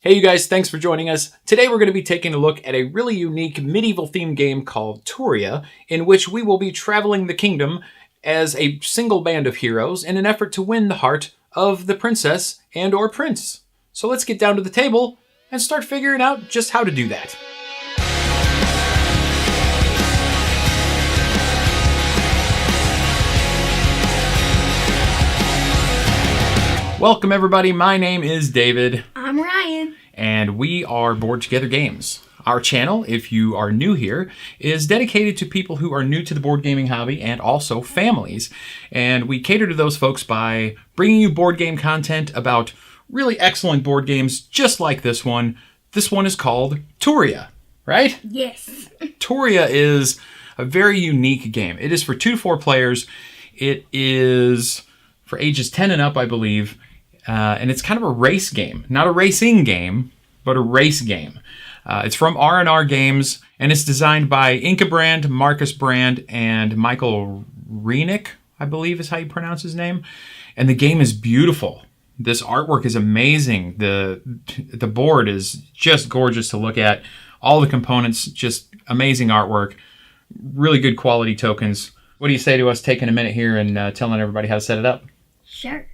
Hey you guys, thanks for joining us. Today we're going to be taking a look at a really unique medieval themed game called Touria, in which we will be traveling the kingdom as a single band of heroes in an effort to win the heart of the princess and or prince. So let's get down to the table and start figuring out just how to do that. Welcome everybody, my name is David. I'm Ryan. And we are Board Together Games. Our channel, if you are new here, is dedicated to people who are new to the board gaming hobby and also families. And we cater to those folks by bringing you board game content about really excellent board games just like this one. This one is called Touria, right? Yes. Touria is a very unique game. It is for 2 to 4 players. It is for ages 10 and up, I believe. And it's kind of a race game. Not a racing game, but a race game. It's from R&R Games, and it's designed by Inca Brand, Marcus Brand, and Michael Reinick, I believe is how you pronounce his name. And the game is beautiful. This artwork is amazing. The board is just gorgeous to look at. All the components, just amazing artwork. Really good quality tokens. What do you say to us taking a minute here and telling everybody how to set it up? Sure.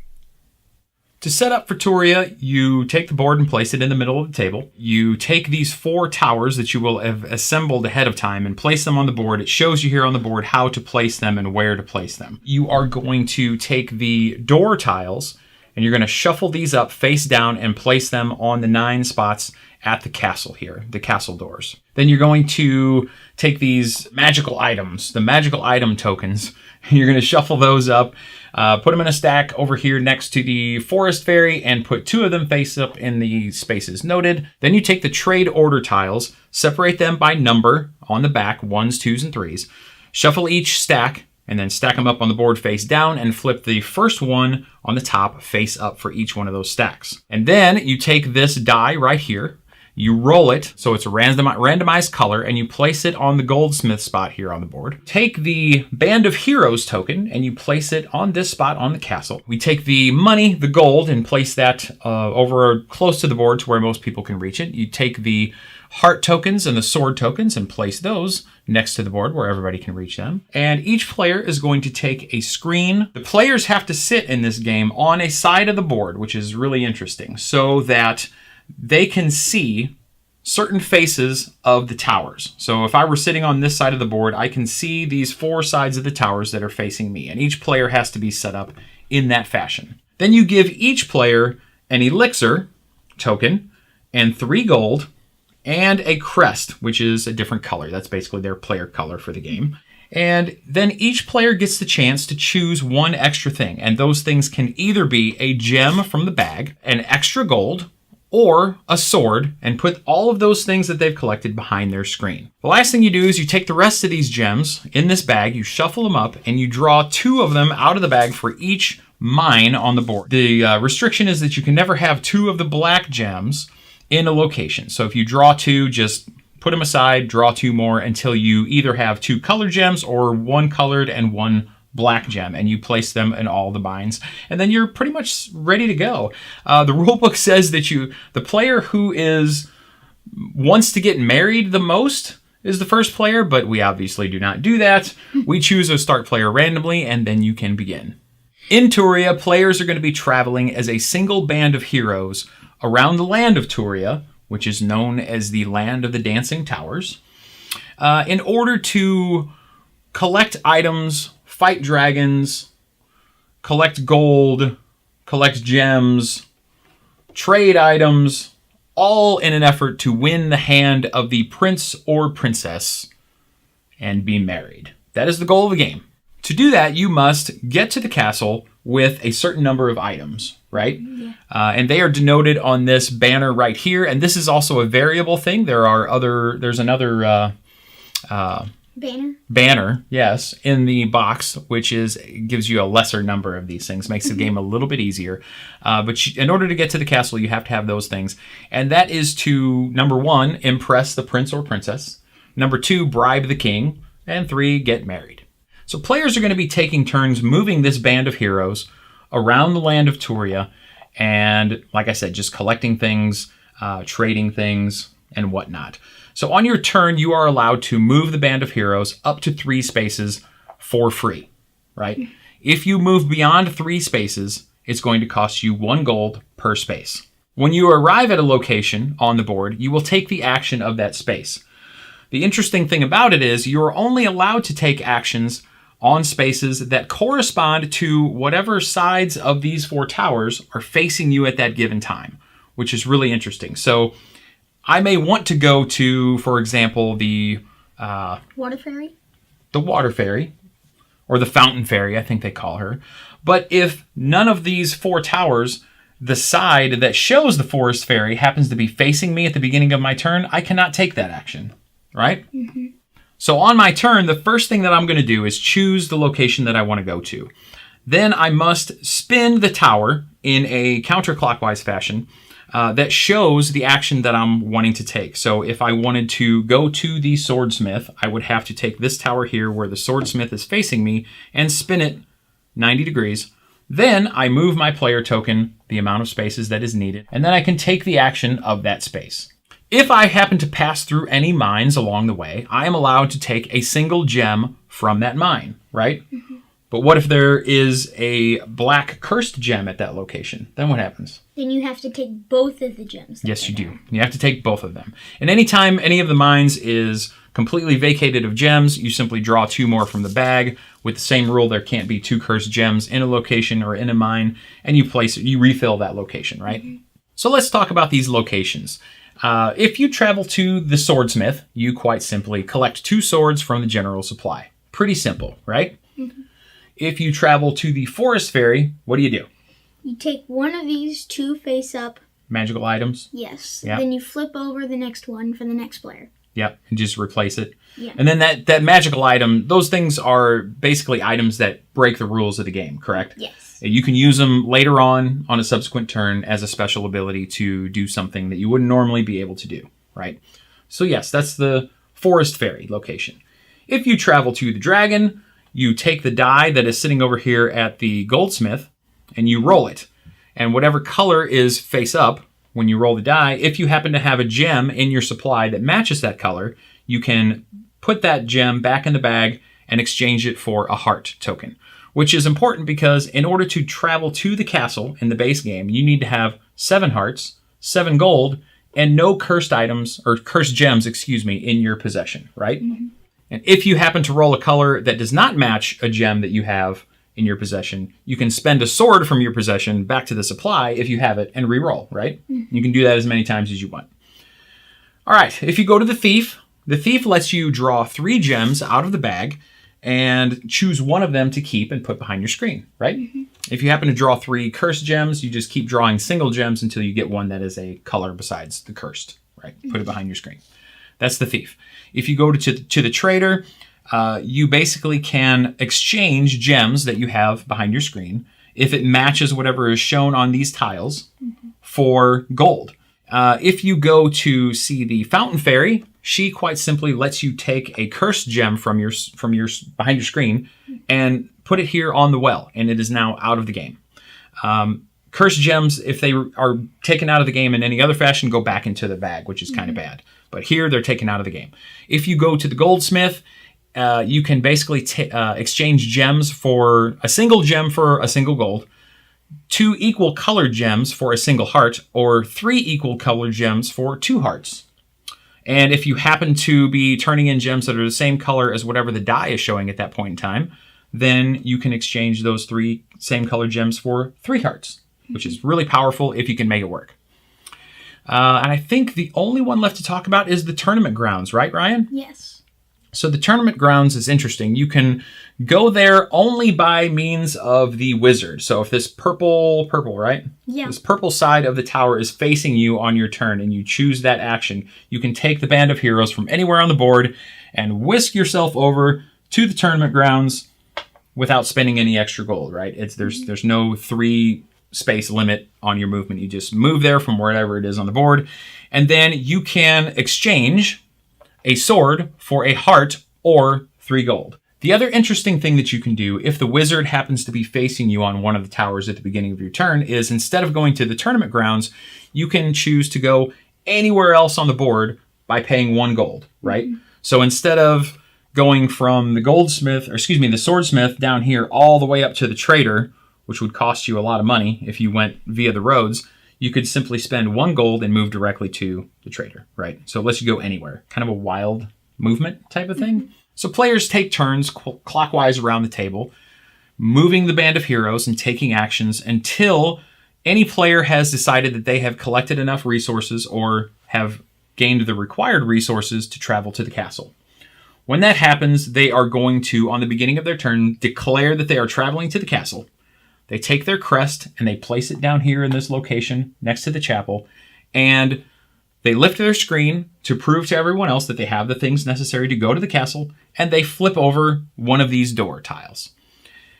To set up for Touria, you take the board and place it in the middle of the table. You take these 4 towers that you will have assembled ahead of time and place them on the board. It shows you here on the board how to place them and where to place them. You are going to take the door tiles and you're going to shuffle these up face down and place them on the 9 spots at the castle here, the castle doors. Then you're going to take these magical items, the magical item tokens, and you're going to shuffle those up, put them in a stack over here next to the forest fairy, and put 2 of them face up in the spaces noted. Then you take the trade order tiles, separate them by number on the back, 1s, 2s, and 3s, shuffle each stack, and then stack them up on the board face down and flip the first one on the top face up for each one of those stacks. And then you take this die right here, you roll it so it's a randomized color, and you place it on the goldsmith spot here on the board. Take the Band of Heroes token and you place it on this spot on the castle. We take the money, the gold, and place that over close to the board to where most people can reach it. You take the heart tokens and the sword tokens and place those next to the board where everybody can reach them. And each player is going to take a screen. The players have to sit in this game on a side of the board, which is really interesting, so that they can see certain faces of the towers. So if I were sitting on this side of the board, I can see these 4 sides of the towers that are facing me, and each player has to be set up in that fashion. Then you give each player an elixir token and 3 gold and a crest, which is a different color. That's basically their player color for the game. And then each player gets the chance to choose 1 extra thing, and those things can either be a gem from the bag, an extra gold, or a sword, and put all of those things that they've collected behind their screen. The last thing you do is you take the rest of these gems in this bag, you shuffle them up, and you draw 2 of them out of the bag for each mine on the board. The restriction is that you can never have 2 of the black gems in a location. So if you draw 2, just put them aside, draw 2 more until you either have 2 colored gems or 1 colored and 1 black gem, and you place them in all the mines, and then you're pretty much ready to go. The rule book says that the player who wants to get married the most is the first player, but we obviously do not do that. We choose a start player randomly, and then you can begin. In Touria, players are going to be traveling as a single band of heroes around the land of Touria, which is known as the Land of the Dancing Towers, in order to collect items, fight dragons, collect gold, collect gems, trade items, all in an effort to win the hand of the prince or princess and be married. That is the goal of the game. To do that, you must get to the castle with a certain number of items, right? Yeah. And they are denoted on this banner right here. And this is also a variable thing. There's another banner, yes, in the box, which gives you a lesser number of these things, makes the game a little bit easier. But in order to get to the castle, you have to have those things. And that is to, number 1, impress the prince or princess. Number 2, bribe the king. And 3, get married. So players are going to be taking turns moving this band of heroes around the land of Touria. And like I said, just collecting things, trading things, and whatnot. So on your turn, you are allowed to move the band of heroes up to 3 spaces for free, right? If you move beyond 3 spaces, it's going to cost you 1 gold per space. When you arrive at a location on the board, you will take the action of that space. The interesting thing about it is you're only allowed to take actions on spaces that correspond to whatever sides of these 4 towers are facing you at that given time, which is really interesting. So I may want to go to, for example, the Water Fairy? The Water Fairy, or the Fountain Fairy, I think they call her. But if none of these 4 towers, the side that shows the Forest Fairy happens to be facing me at the beginning of my turn, I cannot take that action, right? Mm-hmm. So on my turn, the first thing that I'm going to do is choose the location that I want to go to. Then I must spin the tower in a counterclockwise fashion that shows the action that I'm wanting to take. So if I wanted to go to the swordsmith, I would have to take this tower here where the swordsmith is facing me and spin it 90 degrees. Then I move my player token the amount of spaces that is needed, and then I can take the action of that space. If I happen to pass through any mines along the way, I am allowed to take a single gem from that mine, right? Mm-hmm. But what if there is a black cursed gem at that location? Then what happens? Then you have to take both of the gems. Yes, you do. You have to take both of them. And anytime any of the mines is completely vacated of gems, you simply draw 2 more from the bag. With the same rule, there can't be 2 cursed gems in a location or in a mine, and you refill that location, right? Mm-hmm. So let's talk about these locations. If you travel to the swordsmith, you quite simply collect 2 swords from the general supply. Pretty simple, right? Mm-hmm. If you travel to the forest fairy, what do? You take one of these 2 face-up magical items. Yes. Yep. Then you flip over the next one for the next player. Yep, and just replace it. Yeah. And then that magical item, those things are basically items that break the rules of the game, correct? Yes. You can use them later on a subsequent turn as a special ability to do something that you wouldn't normally be able to do, right? So yes, that's the forest fairy location. If you travel to the dragon, you take the die that is sitting over here at the goldsmith and you roll it. And whatever color is face up when you roll the die, if you happen to have a gem in your supply that matches that color, you can put that gem back in the bag and exchange it for a heart token, which is important because in order to travel to the castle in the base game, you need to have 7 hearts, 7 gold, and no cursed items, or cursed gems, in your possession, right? Mm-hmm. And if you happen to roll a color that does not match a gem that you have in your possession, you can spend a sword from your possession back to the supply if you have it and re-roll, right? Mm-hmm. You can do that as many times as you want. All right, if you go to the thief lets you draw 3 gems out of the bag and choose one of them to keep and put behind your screen, right? Mm-hmm. If you happen to draw 3 cursed gems, you just keep drawing single gems until you get one that is a color besides the cursed, right? Put it behind your screen. That's the thief. If you go to the trader, you basically can exchange gems that you have behind your screen if it matches whatever is shown on these tiles for gold. If you go to see the fountain fairy, she quite simply lets you take a cursed gem from your behind your screen and put it here on the well, and it is now out of the game. Cursed gems, if they are taken out of the game in any other fashion, go back into the bag, which is kind of bad. But here, they're taken out of the game. If you go to the goldsmith, you can basically exchange gems for a single gem for a single gold, 2 equal colored gems for a single heart, or 3 equal colored gems for 2 hearts. And if you happen to be turning in gems that are the same color as whatever the die is showing at that point in time, then you can exchange those 3 same colored gems for 3 hearts, which is really powerful if you can make it work. And I think the only one left to talk about is the tournament grounds, right, Ryan? Yes. So the tournament grounds is interesting. You can go there only by means of the wizard. So if this purple, right? Yeah. This purple side of the tower is facing you on your turn and you choose that action, you can take the band of heroes from anywhere on the board and whisk yourself over to the tournament grounds without spending any extra gold, right? There's no 3 space limit on your movement. You just move there from wherever it is on the board. And then you can exchange a sword for a heart or 3 gold. The other interesting thing that you can do if the wizard happens to be facing you on one of the towers at the beginning of your turn is instead of going to the tournament grounds, you can choose to go anywhere else on the board by paying 1 gold, right? So instead of going from the swordsmith down here all the way up to the trader, which would cost you a lot of money if you went via the roads, you could simply spend 1 gold and move directly to the trader, right? So it lets you go anywhere. Kind of a wild movement type of thing. So players take turns clockwise around the table, moving the band of heroes and taking actions until any player has decided that they have collected enough resources or have gained the required resources to travel to the castle. When that happens, they are going to, on the beginning of their turn, declare that they are traveling to the castle. They take their crest and they place it down here in this location next to the chapel, and they lift their screen to prove to everyone else that they have the things necessary to go to the castle, and they flip over one of these door tiles.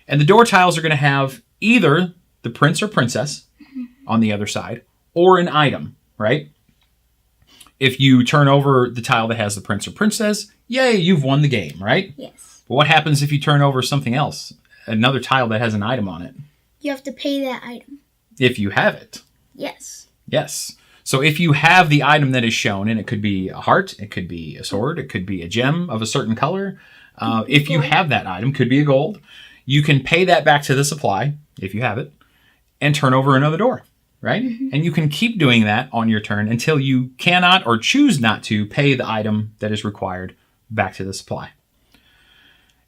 And the door tiles are going to have either the prince or princess on the other side, or an item, right? If you turn over the tile that has the prince or princess, yay, you've won the game, right? Yes. But what happens if you turn over something else, another tile that has an item on it? You have to pay that item. If you have it. Yes. Yes. So if you have the item that is shown, and it could be a heart, it could be a sword, it could be a gem of a certain color. If you have that item, could be a gold, you can pay that back to the supply, if you have it, and turn over another door, right? And you can keep doing that on your turn until you cannot or choose not to pay the item that is required back to the supply.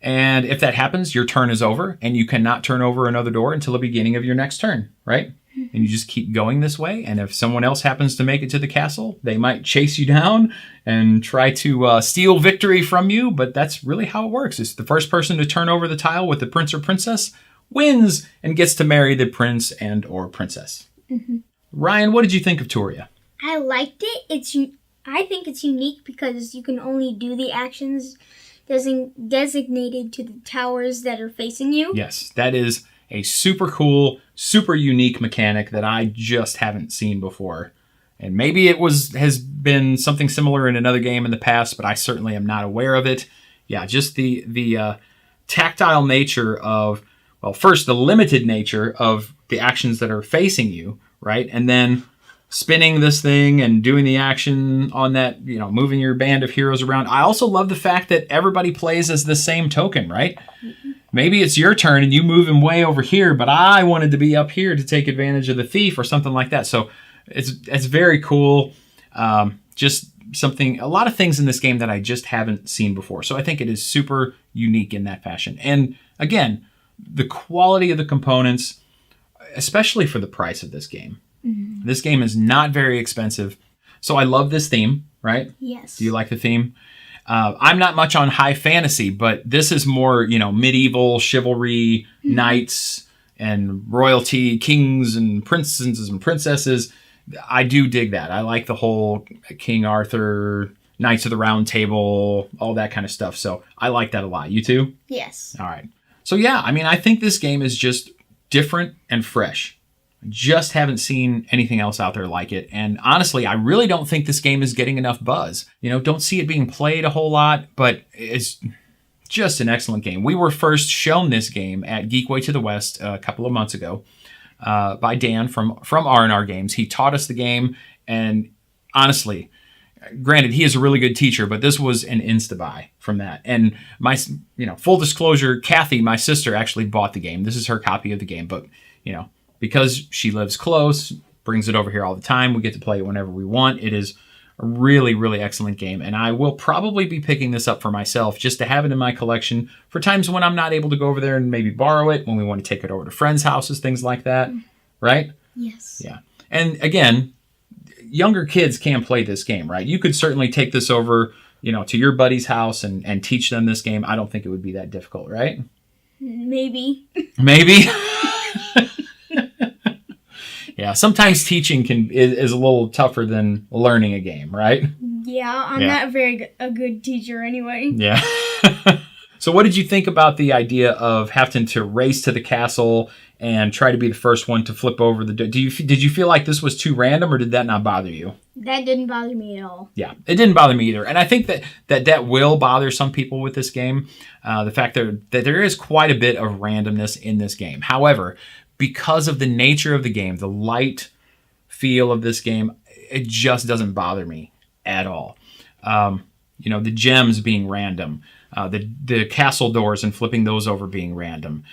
And if that happens, your turn is over, and you cannot turn over another door until the beginning of your next turn, right? And you just keep going this way. And if someone else happens to make it to the castle, they might chase you down and try to steal victory from you. But that's really how it works. It's the first person to turn over the tile with the prince or princess wins and gets to marry the prince and or princess. Ryan, what did you think of Touria? I liked it. I think it's unique because you can only do the actions designated to the towers that are facing you. Yes, that is a super cool, super unique mechanic that I just haven't seen before. And maybe it has been something similar in another game in the past, but I certainly am not aware of it. Yeah, just the tactile nature of, well, first, the limited nature of the actions that are facing you, right? And then spinning this thing and doing the action on that, moving your band of heroes around. I also love the fact that everybody plays as the same token, right? Maybe it's your turn and you move him way over here, but I wanted to be up here to take advantage of the thief or something like that. So it's very cool. Just something, a lot of things in this game that I just haven't seen before. So I think it is super unique in that fashion. And again, the quality of the components, especially for the price of this game. This game is not very expensive. So I love this theme, right? Yes. Do you like the theme? I'm not much on high fantasy, but this is more, medieval chivalry, knights and royalty, kings and princes and princesses. I do dig that. I like the whole King Arthur, Knights of the Round Table, all that kind of stuff. So I like that a lot. You too? Yes. All right. So yeah, I think this game is just different and fresh. Just haven't seen anything else out there like it. And honestly, I really don't think this game is getting enough buzz. Don't see it being played a whole lot, but it's just an excellent game. We were first shown this game at Geekway to the West a couple of months ago by Dan from R&R Games. He taught us the game, and honestly, granted, he is a really good teacher, but this was an insta-buy from that. And my, full disclosure, Kathy, my sister, actually bought the game. This is her copy of the game, but, because she lives close, brings it over here all the time, we get to play it whenever we want. It is a really, really excellent game, and I will probably be picking this up for myself just to have it in my collection for times when I'm not able to go over there and maybe borrow it, when we want to take it over to friends' houses, things like that, right? Yes. Yeah. And again, younger kids can play this game, right? You could certainly take this over, to your buddy's house and teach them this game. I don't think it would be that difficult, right? Maybe. Maybe? Yeah, sometimes teaching is a little tougher than learning a game, right? Yeah, I'm not a good teacher anyway. Yeah. So what did you think about the idea of having to race to the castle and try to be the first one to flip over the door? Did you feel like this was too random, or did that not bother you? That didn't bother me at all. Yeah, it didn't bother me either. And I think that will bother some people with this game. The fact that there is quite a bit of randomness in this game. However, because of the nature of the game, the light feel of this game, it just doesn't bother me at all. The gems being random, the castle doors and flipping those over being random,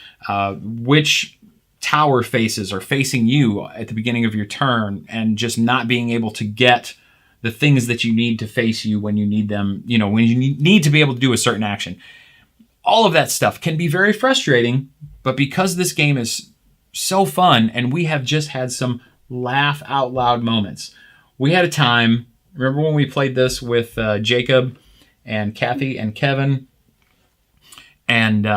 which tower faces are facing you at the beginning of your turn, and just not being able to get the things that you need to face you when you need them, when you need to be able to do a certain action. All of that stuff can be very frustrating, but because this game is so fun, and we have just had some laugh out loud moments. We had a time, remember when we played this with Jacob and Kathy and Kevin, and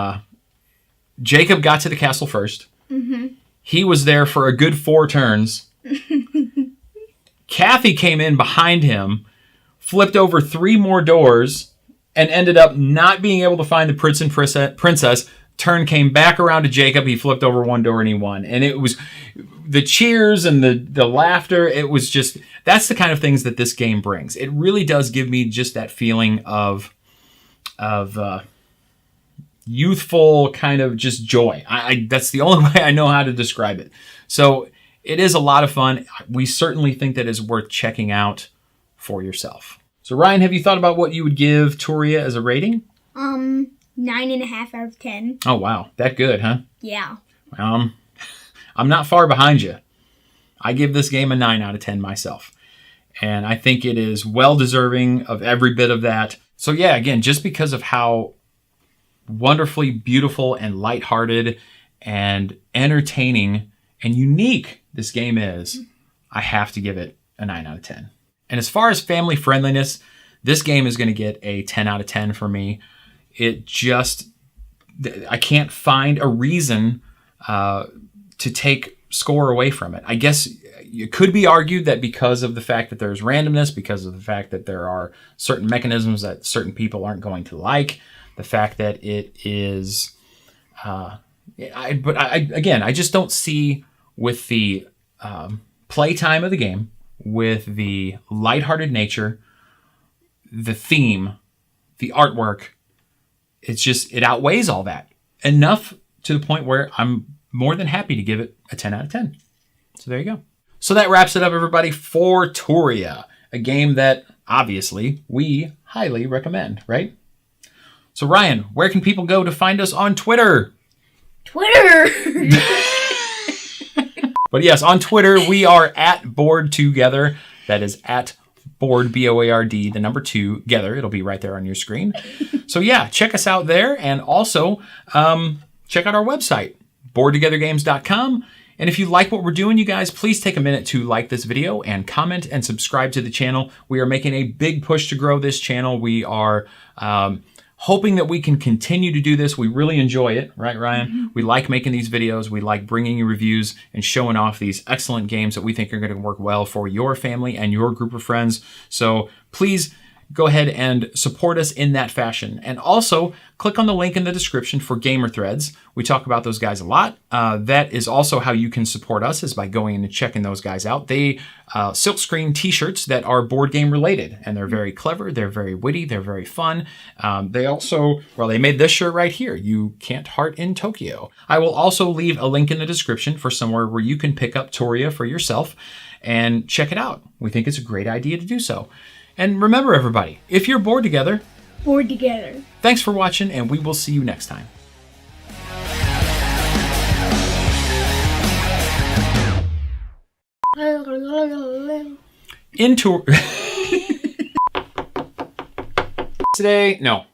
Jacob got to the castle first. Mm-hmm. He was there for a good 4 turns. Kathy came in behind him, flipped over 3 more doors, and ended up not being able to find the prince and princess. Turn came back around to Jacob. He flipped over 1 door and he won. And it was the cheers and the laughter. It was just, that's the kind of things that this game brings. It really does give me just that feeling of youthful kind of just joy. That's the only way I know how to describe it. So it is a lot of fun. We certainly think that is worth checking out for yourself. So Ryan, have you thought about what you would give Touria as a rating? 9.5 out of 10. Oh, wow. That good, huh? Yeah. I'm not far behind you. I give this game a 9 out of 10 myself. And I think it is well deserving of every bit of that. So yeah, again, just because of how wonderfully beautiful and lighthearted and entertaining and unique this game is, I have to give it a 9 out of 10. And as far as family friendliness, this game is going to get a 10 out of 10 for me. It just, I can't find a reason to take score away from it. I guess it could be argued that because of the fact that there's randomness, because of the fact that there are certain mechanisms that certain people aren't going to like, the fact that it is, I just don't see with the playtime of the game, with the lighthearted nature, the theme, the artwork, it outweighs all that enough to the point where I'm more than happy to give it a 10 out of 10. So there you go. So that wraps it up, everybody, for Touria, a game that obviously we highly recommend, right? So Ryan, where can people go to find us on Twitter? But yes, on Twitter, we are at Board Together. That is at Board, B-O-A-R-D, the number 2, together. It'll be right there on your screen. So yeah, check us out there. And also, check out our website, boardtogethergames.com. And if you like what we're doing, you guys, please take a minute to like this video and comment and subscribe to the channel. We are making a big push to grow this channel. We are hoping that we can continue to do this. We really enjoy it, right, Ryan? Mm-hmm. We like making these videos. We like bringing you reviews and showing off these excellent games that we think are going to work well for your family and your group of friends. So please go ahead and support us in that fashion. And also, click on the link in the description for Gamer Thredz. We talk about those guys a lot. That is also how you can support us, is by going and checking those guys out. They silkscreen t-shirts that are board game related, and they're very clever, they're very witty, they're very fun. They also, they made this shirt right here, You Can't Heart in Tokyo. I will also leave a link in the description for somewhere where you can pick up Touria for yourself and check it out. We think it's a great idea to do so. And remember, everybody, if you're bored together, board together. Thanks for watching, and we will see you next time. Into today, no.